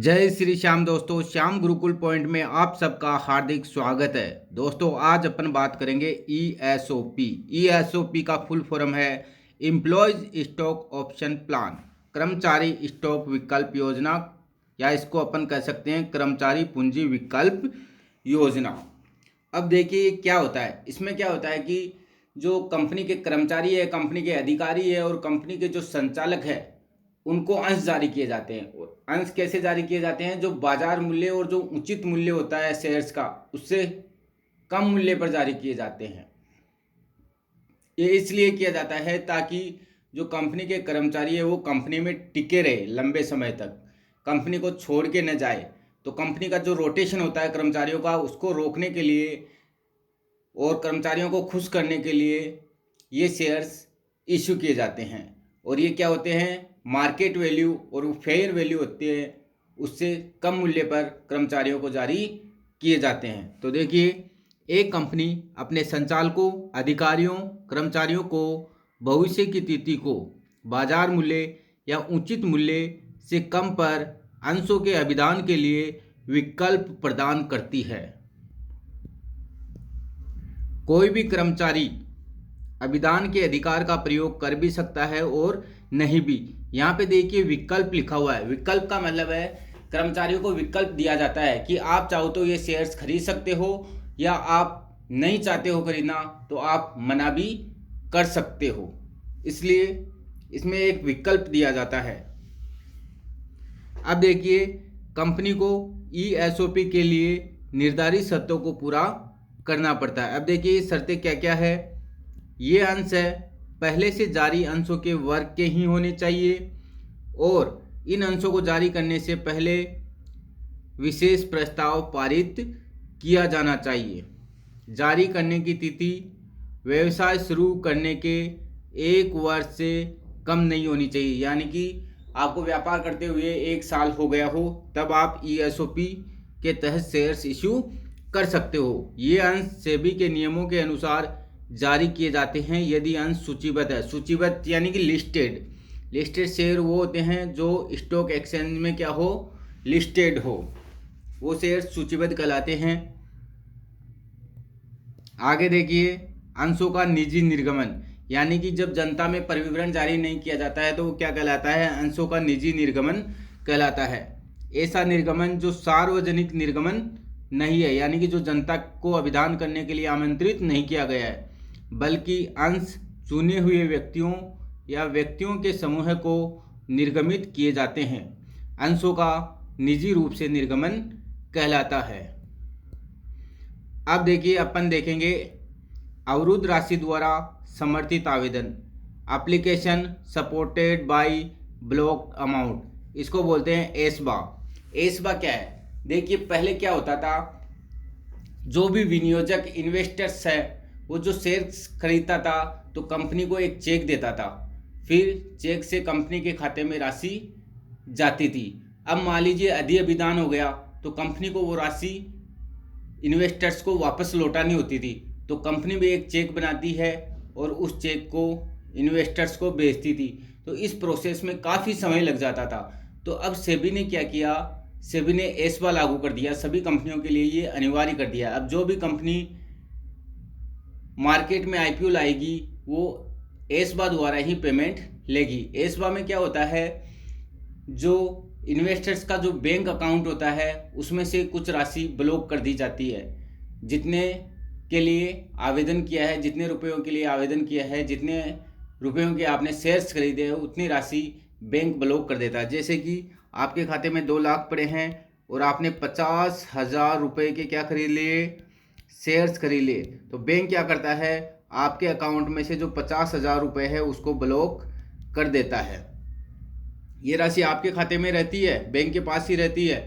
जय श्री श्याम दोस्तों, श्याम गुरुकुल पॉइंट में आप सबका हार्दिक स्वागत है। दोस्तों आज अपन बात करेंगे ESOP। ESOP का फुल फॉर्म है एम्प्लॉयज स्टॉक ऑप्शन प्लान, कर्मचारी स्टॉक विकल्प योजना, या इसको अपन कह सकते हैं कर्मचारी पूंजी विकल्प योजना। अब देखिए क्या होता है, इसमें क्या होता है कि जो कंपनी के कर्मचारी है, कंपनी के अधिकारी है और कंपनी के जो संचालक है उनको अंश जारी किए जाते हैं। और अंश कैसे जारी किए जाते हैं? जो बाजार मूल्य और जो उचित मूल्य होता है शेयर्स का, उससे कम मूल्य पर जारी किए जाते हैं। ये इसलिए किया जाता है ताकि जो कंपनी के कर्मचारी है वो कंपनी में टिके रहे लंबे समय तक, कंपनी को छोड़ के न जाए। तो कंपनी का जो रोटेशन होता है कर्मचारियों का, उसको रोकने के लिए और कर्मचारियों को खुश करने के लिए ये शेयर्स इशू किए जाते हैं। और ये क्या होते हैं? मार्केट वैल्यू और फेयर वैल्यू होती है, उससे कम मूल्य पर कर्मचारियों को जारी किए जाते हैं। तो देखिए, एक कंपनी अपने संचालकों, अधिकारियों, कर्मचारियों को भविष्य की तिथि को बाजार मूल्य या उचित मूल्य से कम पर अंशों के अभिदान के लिए विकल्प प्रदान करती है। कोई भी कर्मचारी अभिदान के अधिकार का प्रयोग कर भी सकता है और नहीं भी। यहाँ पे देखिए विकल्प लिखा हुआ है। विकल्प का मतलब है कर्मचारियों को विकल्प दिया जाता है कि आप चाहो तो ये शेयर्स खरीद सकते हो, या आप नहीं चाहते हो खरीदना तो आप मना भी कर सकते हो। इसलिए इसमें एक विकल्प दिया जाता है। अब देखिए, कंपनी को ESOP के लिए निर्धारित शर्तों को पूरा करना पड़ता है। अब देखिए शर्तें क्या क्या है। ये अंश है पहले से जारी अंशों के वर्ग के ही होने चाहिए, और इन अंशों को जारी करने से पहले विशेष प्रस्ताव पारित किया जाना चाहिए। जारी करने की तिथि व्यवसाय शुरू करने के 1 वर्ष से कम नहीं होनी चाहिए, यानी कि आपको व्यापार करते हुए 1 साल हो गया हो तब आप ESOP के तहत शेयर्स इशू कर सकते हो। ये अंश सेबी के नियमों के अनुसार जारी किए जाते हैं यदि अंश सूचीबद्ध है। सूचीबद्ध यानी कि लिस्टेड शेयर वो होते हैं जो स्टॉक एक्सचेंज में क्या हो, लिस्टेड हो, वो शेयर सूचीबद्ध कहलाते हैं। आगे देखिए, अंशों का निजी निर्गमन, यानी कि जब जनता में परिविवरण जारी नहीं किया जाता है तो वो क्या कहलाता है? अंशों का निजी निर्गमन कहलाता है। ऐसा निर्गमन जो सार्वजनिक निर्गमन नहीं है, यानी कि जो जनता को अभिदान करने के लिए आमंत्रित नहीं किया गया है, बल्कि अंश चुने हुए व्यक्तियों या व्यक्तियों के समूह को निर्गमित किए जाते हैं, अंशों का निजी रूप से निर्गमन कहलाता है। अब देखिए, अपन देखेंगे अवरुद्ध राशि द्वारा समर्थित आवेदन, application supported by block amount, इसको बोलते हैं एस्बा। एस्बा क्या है? देखिए पहले क्या होता था, जो भी विनियोजक इन्वेस्टर्स है वो जो शेयर्स खरीदता था तो कंपनी को एक चेक देता था, फिर चेक से कंपनी के खाते में राशि जाती थी। अब मान लीजिए अधिअभिदान हो गया तो कंपनी को वो राशि इन्वेस्टर्स को वापस लौटानी होती थी, तो कंपनी भी एक चेक बनाती है और उस चेक को इन्वेस्टर्स को बेचती थी। तो इस प्रोसेस में काफ़ी समय लग जाता था। तो अब सेबी ने क्या किया, सेबी ने एस्बा लागू कर दिया, सभी कंपनियों के लिए ये अनिवार्य कर दिया। अब जो भी कंपनी मार्केट में IPO लाएगी वो एस्बा द्वारा ही पेमेंट लेगी। एस्बा में क्या होता है, जो इन्वेस्टर्स का जो बैंक अकाउंट होता है उसमें से कुछ राशि ब्लॉक कर दी जाती है। जितने के लिए आवेदन किया है, जितने रुपयों के लिए आवेदन किया है, जितने रुपयों के आपने शेयर्स खरीदे हैं, उतनी राशि बैंक ब्लॉक कर देता है। जैसे कि आपके खाते में 2 लाख पड़े हैं और आपने 50,000 रुपये के क्या खरीद लिए, शेयर्स खरीद लिए, तो बैंक क्या करता है, आपके अकाउंट में से जो 50,000 रुपये है उसको ब्लॉक कर देता है। ये राशि आपके खाते में रहती है, बैंक के पास ही रहती है,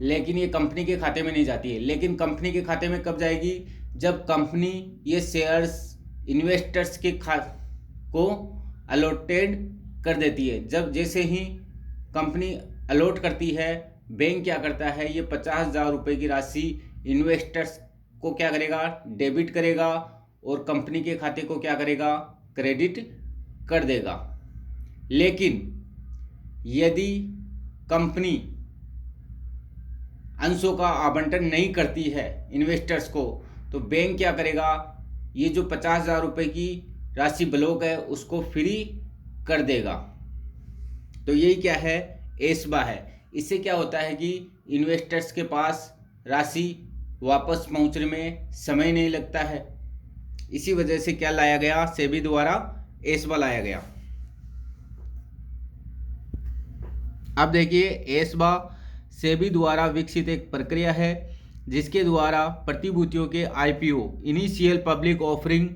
लेकिन ये कंपनी के खाते में नहीं जाती है। लेकिन कंपनी के खाते में कब जाएगी? जब कंपनी ये शेयर्स इन्वेस्टर्स के को अलॉटेड कर देती है। जब जैसे ही कंपनी अलॉट करती है, बैंक क्या करता है, ये 50,000 रुपये की राशि इन्वेस्टर्स को क्या करेगा, डेबिट करेगा, और कंपनी के खाते को क्या करेगा, क्रेडिट कर देगा। लेकिन यदि कंपनी अंशों का आवंटन नहीं करती है इन्वेस्टर्स को, तो बैंक क्या करेगा, ये जो 50,000 रुपये की राशि ब्लॉक है उसको फ्री कर देगा। तो यही क्या है, एस्बा है। इससे क्या होता है कि इन्वेस्टर्स के पास राशि वापस पहुंचने में समय नहीं लगता है। इसी वजह से क्या लाया गया, सेबी द्वारा एस्बा लाया गया। अब देखिए, एस्बा सेबी द्वारा विकसित एक प्रक्रिया है जिसके द्वारा प्रतिभूतियों के आईपीओ, इनिशियल पब्लिक ऑफरिंग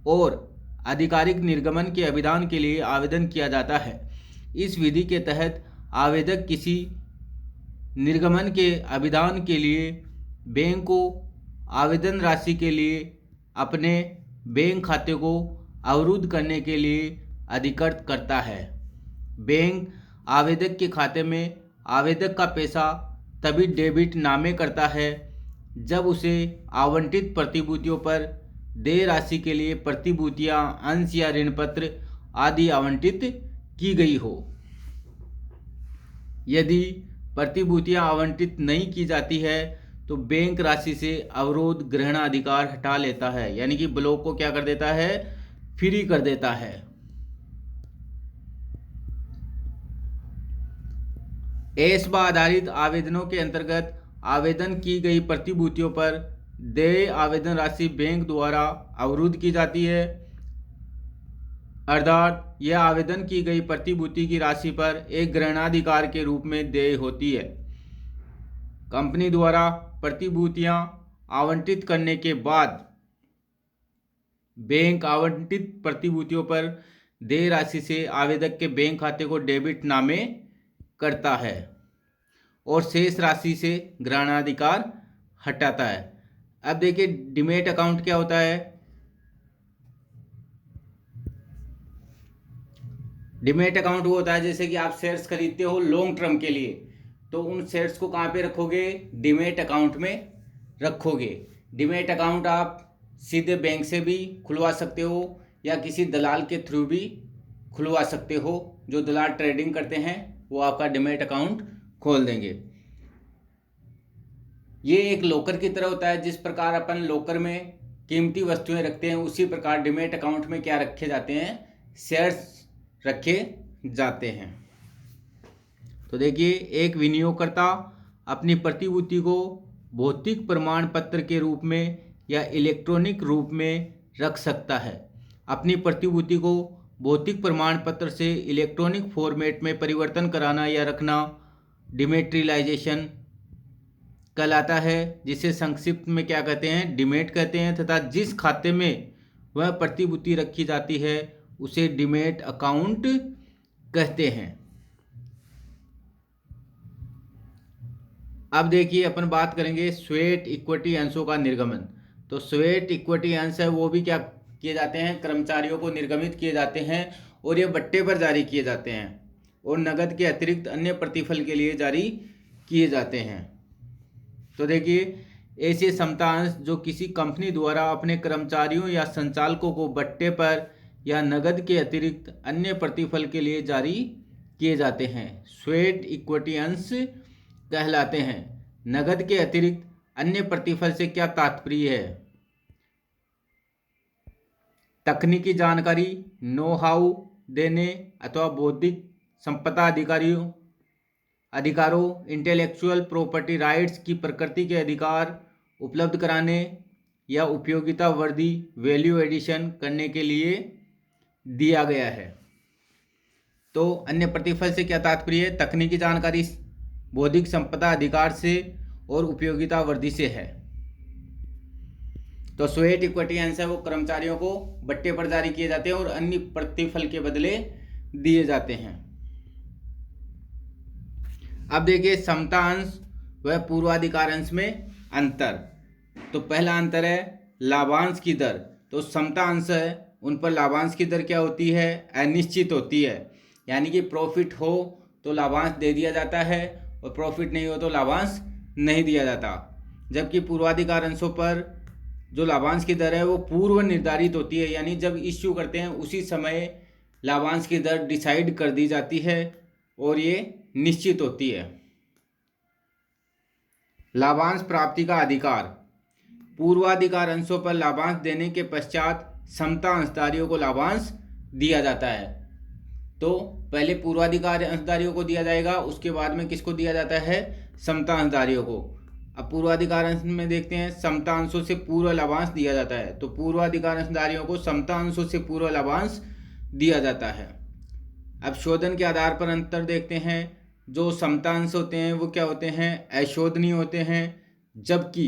और आधिकारिक निर्गमन के अभियान के लिए आवेदन किया जाता है। इस विधि के तहत आवेदक किसी निर्गमन के अभियान के लिए बैंक को आवेदन राशि के लिए अपने बैंक खाते को अवरुद्ध करने के लिए अधिकृत करता है। बैंक आवेदक के खाते में आवेदक का पैसा तभी डेबिट नामे करता है जब उसे आवंटित प्रतिभूतियों पर देय राशि के लिए प्रतिभूतियां, अंश या ऋण पत्र आदि आवंटित की गई हो। यदि प्रतिभूतियां आवंटित नहीं की जाती है तो बैंक राशि से अवरोध ग्रहणाधिकार हटा लेता है, यानी कि ब्लॉक को क्या कर देता है, फ्री कर देता है। एस्बा आधारित आवेदनों के अंतर्गत आवेदन की गई प्रतिभूतियों पर देय आवेदन राशि बैंक द्वारा अवरुद्ध की जाती है, अर्थात यह आवेदन की गई प्रतिभूति की राशि पर एक ग्रहणाधिकार के रूप में देय होती है। कंपनी द्वारा प्रतिभूतियां आवंटित करने के बाद बैंक आवंटित प्रतिभूतियों पर देय राशि से आवेदक के बैंक खाते को डेबिट नामे करता है और शेष राशि से ग्रहणाधिकार हटाता है। अब देखिए, डीमैट अकाउंट क्या होता है। डीमैट अकाउंट वो होता है जैसे कि आप शेयर्स खरीदते हो लॉन्ग टर्म के लिए, तो उन शेयर्स को कहाँ पे रखोगे, डीमैट अकाउंट में रखोगे। डीमैट अकाउंट आप सीधे बैंक से भी खुलवा सकते हो या किसी दलाल के थ्रू भी खुलवा सकते हो। जो दलाल ट्रेडिंग करते हैं वो आपका डीमैट अकाउंट खोल देंगे। ये एक लॉकर की तरह होता है। जिस प्रकार अपन लॉकर में कीमती वस्तुएं रखते हैं उसी प्रकार डीमैट अकाउंट में क्या रखे जाते हैं, शेयर्स रखे जाते हैं। तो देखिए, एक विनियोगकर्ता अपनी प्रतिभूति को भौतिक प्रमाण पत्र के रूप में या इलेक्ट्रॉनिक रूप में रख सकता है। अपनी प्रतिभूति को भौतिक प्रमाण पत्र से इलेक्ट्रॉनिक फॉर्मेट में परिवर्तन कराना या रखना डिमेट्रिलाइजेशन कहलाता है, जिसे संक्षिप्त में क्या कहते हैं, डीमैट कहते हैं। तथा जिस खाते में वह प्रतिभूति रखी जाती है उसे डीमैट अकाउंट कहते हैं। अब देखिए, अपन बात करेंगे स्वेट इक्विटी अंशों का निर्गमन। तो स्वेट इक्विटी अंश है वो भी क्या किए जाते हैं, कर्मचारियों को निर्गमित किए जाते हैं और ये बट्टे पर जारी किए जाते हैं और नगद के अतिरिक्त अन्य प्रतिफल के लिए जारी किए जाते हैं। तो देखिए, ऐसे समता अंश जो किसी कंपनी द्वारा अपने कर्मचारियों या संचालकों को बट्टे पर या नगद के अतिरिक्त अन्य प्रतिफल के लिए जारी किए जाते हैं, स्वेट इक्विटी अंश कहलाते हैं। नगद के अतिरिक्त अन्य प्रतिफल से क्या तात्पर्य है, तकनीकी जानकारी, नो हाउ देने अथवा बौद्धिक संपदा अधिकारों, इंटेलेक्चुअल प्रॉपर्टी राइट्स की प्रकृति के अधिकार उपलब्ध कराने या उपयोगिता वर्दी वैल्यू एडिशन करने के लिए दिया गया है। तो अन्य प्रतिफल से क्या तात्पर्य है, तकनीकी जानकारी, बौद्धिक संपदा अधिकार से और उपयोगिता वर्दी से है। तो स्वेट इक्विटी अंश है वो कर्मचारियों को बट्टे पर जारी किए जाते हैं और अन्य प्रतिफल के बदले दिए जाते हैं। अब देखिए, समता अंश वह पूर्वाधिकार अंश में अंतर। तो पहला अंतर है लाभांश की दर। तो समता अंश है उन पर लाभांश की दर क्या होती है, अनिश्चित होती है, यानी कि प्रॉफिट हो तो लाभांश दे दिया जाता है और प्रॉफिट नहीं हो तो लाभांश नहीं दिया जाता। जबकि पूर्वाधिकार अंशों पर जो लाभांश की दर है वो पूर्व निर्धारित होती है, यानी जब इश्यू करते हैं उसी समय लाभांश की दर डिसाइड कर दी जाती है और ये निश्चित होती है। लाभांश प्राप्ति का अधिकार। पूर्वाधिकार अंशों पर लाभांश देने के पश्चात समता अंशधारियों को लाभांश दिया जाता है। तो पहले पूर्वाधिकार अंशधारियों को दिया जाएगा, उसके बाद में किसको दिया जाता है? समता अंशधारियों को। अब पूर्वाधिकार अंश में देखते हैं, समता अंशों से पूर्व लाभांश दिया जाता है, तो पूर्वाधिकार अंशधारियों को समता अंशों से पूर्व लाभांश दिया जाता है। अब शोधन के आधार पर अंतर देखते हैं। जो समता अंश होते हैं वो क्या होते हैं? अशोधनीय होते हैं, जबकि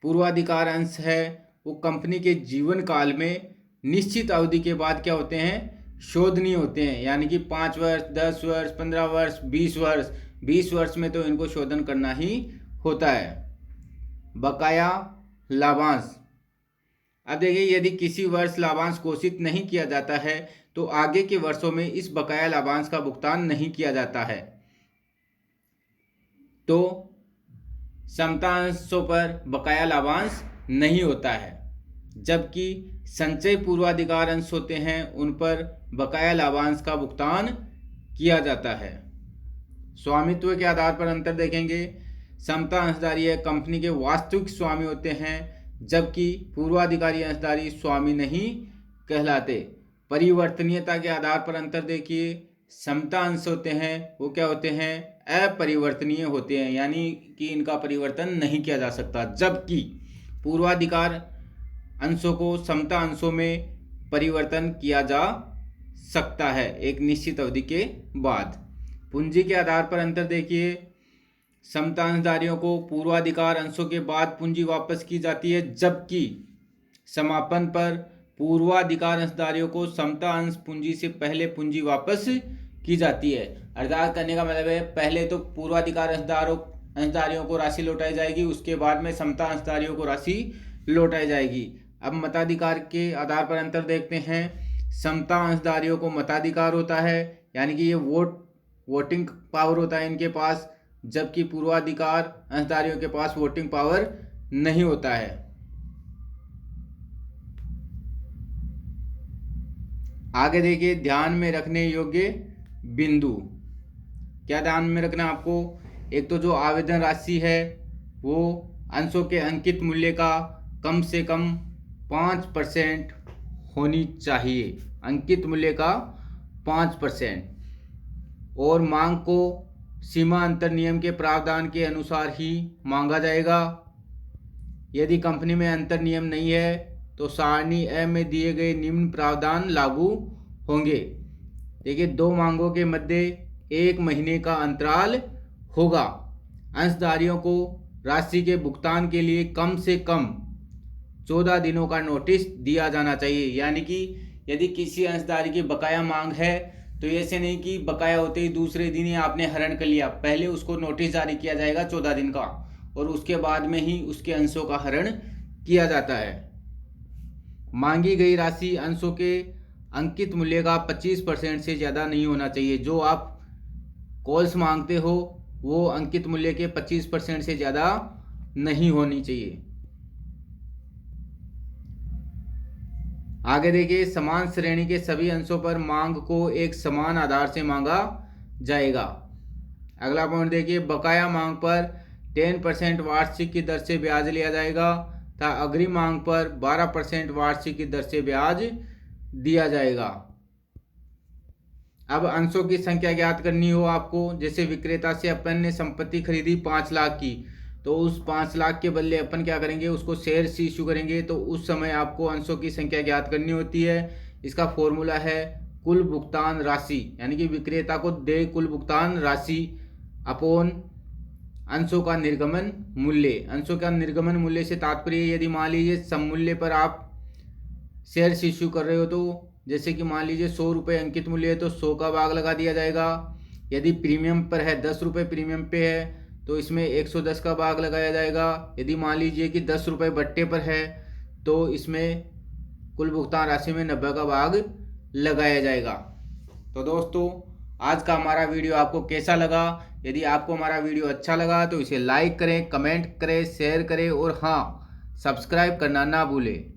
पूर्वाधिकार अंश है वो कंपनी के जीवन काल में निश्चित अवधि के बाद क्या होते हैं? शोधनीय होते हैं, यानी कि 5 वर्ष, 10 वर्ष, 15 वर्ष, 20 वर्ष। 20 वर्ष में तो इनको शोधन करना ही होता है। बकाया लाभांश। अब देखिए, यदि किसी वर्ष लाभांश घोषित नहीं किया जाता है तो आगे के वर्षों में इस बकाया लाभांश का भुगतान नहीं किया जाता है। तो समता अंशों पर बकाया लाभांश नहीं होता है, जबकि संचय पूर्वाधिकार अंश होते हैं उन पर बकाया लाभांश का भुगतान किया जाता है। स्वामित्व के आधार पर अंतर देखेंगे। समता अंशधारी कंपनी के वास्तविक स्वामी होते हैं, जबकि पूर्वाधिकारी अंशधारी स्वामी नहीं कहलाते। परिवर्तनीयता के आधार पर अंतर देखिए। समता अंश होते हैं वो क्या होते हैं? अपरिवर्तनीय होते हैं, यानी कि इनका परिवर्तन नहीं किया जा सकता, जबकि पूर्वाधिकार अंशों को समता अंशों में परिवर्तन किया जा सकता है एक निश्चित अवधि के बाद। पूंजी के आधार पर अंतर देखिए। समता अंशधारियों को पूर्वाधिकार अंशों के बाद पूंजी वापस की जाती है, जबकि समापन पर पूर्वाधिकार अंशधारियों को समता अंश पूंजी से पहले पूंजी वापस की जाती है। अर्थात करने का मतलब है, पहले तो पूर्वाधिकार अंशधारियों को राशि लौटाई जाएगी, उसके बाद में समता अंशधारियों को राशि लौटाई जाएगी। अब मताधिकार के आधार पर अंतर देखते हैं। समता अंशधारियों को मताधिकार होता है, यानी कि ये वोटिंग पावर होता है इनके पास, जबकि पूर्वाधिकार अंशधारियों के पास वोटिंग पावर नहीं होता है। आगे देखिए, ध्यान में रखने योग्य बिंदु। क्या ध्यान में रखना आपको? एक तो जो आवेदन राशि है वो अंशों के अंकित मूल्य का कम से कम 5% होनी चाहिए, अंकित मूल्य का 5%, और मांग को सीमा अंतर नियम के प्रावधान के अनुसार ही मांगा जाएगा। यदि कंपनी में अंतर नियम नहीं है तो सारणी ए में दिए गए निम्न प्रावधान लागू होंगे। देखिए, 2 मांगों के मध्य 1 महीने का अंतराल होगा। अंशधारियों को राशि के भुगतान के लिए कम से कम 14 दिनों का नोटिस दिया जाना चाहिए, यानी कि यदि किसी अंशधारी की बकाया मांग है तो ऐसे नहीं कि बकाया होते ही दूसरे दिन ही आपने हरण कर लिया, पहले उसको नोटिस जारी किया जाएगा 14 दिन का, और उसके बाद में ही उसके अंशों का हरण किया जाता है। मांगी गई राशि अंशों के अंकित मूल्य का 25% से ज़्यादा नहीं होना चाहिए। जो आप कॉल्स मांगते हो वो अंकित मूल्य के 25% से ज़्यादा नहीं होनी चाहिए। आगे देखिए, समान श्रेणी के सभी अंशों पर मांग को एक समान आधार से मांगा जाएगा। अगला पॉइंट देखिए, बकाया मांग पर 10% वार्षिक की दर से ब्याज लिया जाएगा तथा अग्रिम मांग पर 12% वार्षिक की दर से ब्याज दिया जाएगा। अब अंशों की संख्या ज्ञात करनी हो आपको, जैसे विक्रेता से अपन ने संपत्ति खरीदी 5 लाख की, तो उस 5 लाख के बदले अपन क्या करेंगे, उसको शेयर्स इशू करेंगे, तो उस समय आपको अंशों की संख्या ज्ञात करनी होती है। इसका फॉर्मूला है कुल भुगतान राशि, यानी कि विक्रेता को दे कुल भुगतान राशि अपॉन अंशों का निर्गमन मूल्य। अंशों का निर्गमन मूल्य से तात्पर्य, यदि मान लीजिए सममूल्य पर आप शेयर्स इशू कर रहे हो, तो जैसे कि मान लीजिए 100 रुपये अंकित मूल्य है तो 100 का भाग लगा दिया जाएगा। यदि प्रीमियम पर है, 10 रुपये प्रीमियम पे है, तो इसमें 110 का भाग लगाया जाएगा। यदि मान लीजिए कि 10 रुपये बट्टे पर है तो इसमें कुल भुगतान राशि में 90 का भाग लगाया जाएगा। तो दोस्तों, आज का हमारा वीडियो आपको कैसा लगा? यदि आपको हमारा वीडियो अच्छा लगा तो इसे लाइक करें, कमेंट करें, शेयर करें और हाँ, सब्सक्राइब करना ना भूलें।